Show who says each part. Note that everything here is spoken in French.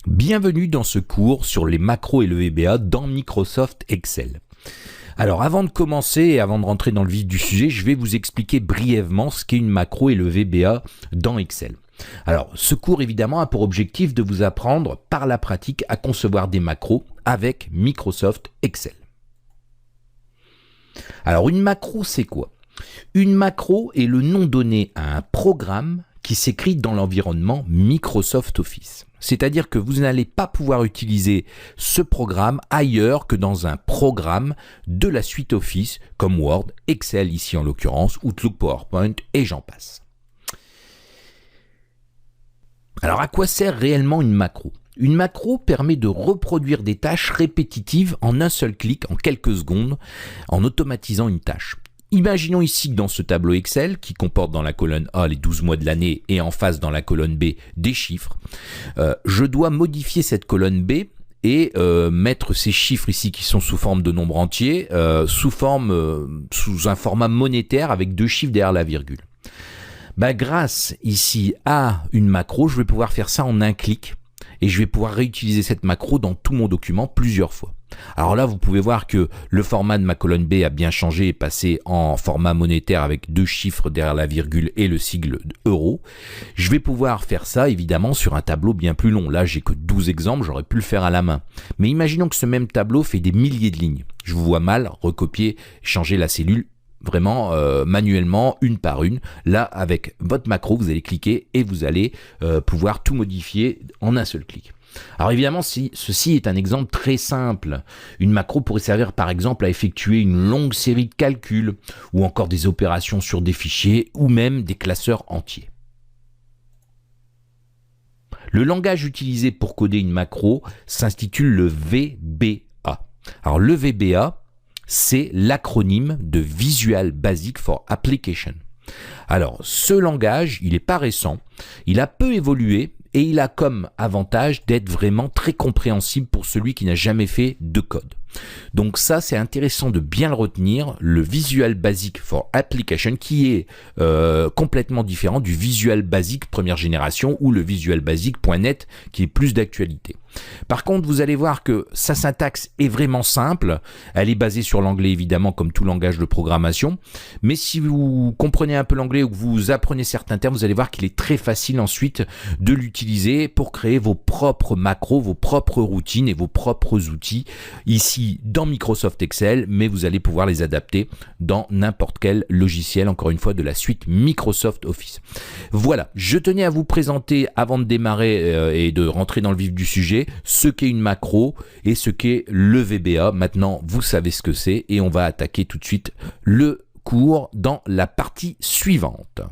Speaker 1: Bienvenue dans ce cours sur les macros et le VBA dans Microsoft Excel. Alors avant de commencer et avant de rentrer dans le vif du sujet, je vais vous expliquer brièvement ce qu'est une macro et le VBA dans Excel. Alors ce cours évidemment a pour objectif de vous apprendre par la pratique à concevoir des macros avec Microsoft Excel. Alors une macro c'est quoi? Une macro est le nom donné à un programme qui s'écrit dans l'environnement Microsoft Office. C'est-à-dire que vous n'allez pas pouvoir utiliser ce programme ailleurs que dans un programme de la suite Office, comme Word, Excel ici en l'occurrence, Outlook, PowerPoint et j'en passe. Alors à quoi sert réellement une macro? Une macro permet de reproduire des tâches répétitives en un seul clic, en quelques secondes, en automatisant une tâche. Imaginons ici que dans ce tableau Excel, qui comporte dans la colonne A les 12 mois de l'année et en face dans la colonne B des chiffres, je dois modifier cette colonne B et mettre ces chiffres ici qui sont sous forme de nombres entiers, sous un format monétaire avec deux chiffres derrière la virgule. Grâce ici à une macro, je vais pouvoir faire ça en un clic et je vais pouvoir réutiliser cette macro dans tout mon document plusieurs fois. Alors là, vous pouvez voir que le format de ma colonne B a bien changé et passé en format monétaire avec deux chiffres derrière la virgule et le sigle euro. Je vais pouvoir faire ça évidemment sur un tableau bien plus long. Là, j'ai que 12 exemples, j'aurais pu le faire à la main. Mais imaginons que ce même tableau fait des milliers de lignes. Je vous vois mal recopier, changer la cellule vraiment manuellement, une par une. Là, avec votre macro, vous allez cliquer et vous allez pouvoir tout modifier en un seul clic. Alors évidemment, ceci est un exemple très simple. Une macro pourrait servir par exemple à effectuer une longue série de calculs ou encore des opérations sur des fichiers ou même des classeurs entiers. Le langage utilisé pour coder une macro s'intitule le VBA. Alors le VBA, c'est l'acronyme de Visual Basic for Application. Alors ce langage, il n'est pas récent, il a peu évolué et il a comme avantage d'être vraiment très compréhensible pour celui qui n'a jamais fait de code. Donc ça, c'est intéressant de bien le retenir, le Visual Basic for Application qui est complètement différent du Visual Basic première génération ou le Visual Basic.net qui est plus d'actualité. Par contre, vous allez voir que sa syntaxe est vraiment simple. Elle est basée sur l'anglais évidemment comme tout langage de programmation. Mais si vous comprenez un peu l'anglais ou que vous apprenez certains termes, vous allez voir qu'il est très facile ensuite de l'utiliser pour créer vos propres macros, vos propres routines et vos propres outils ici dans Microsoft Excel, mais vous allez pouvoir les adapter dans n'importe quel logiciel, encore une fois, de la suite Microsoft Office. Voilà, je tenais à vous présenter avant de démarrer et de rentrer dans le vif du sujet, ce qu'est une macro et ce qu'est le VBA. Maintenant, vous savez ce que c'est et on va attaquer tout de suite le cours dans la partie suivante.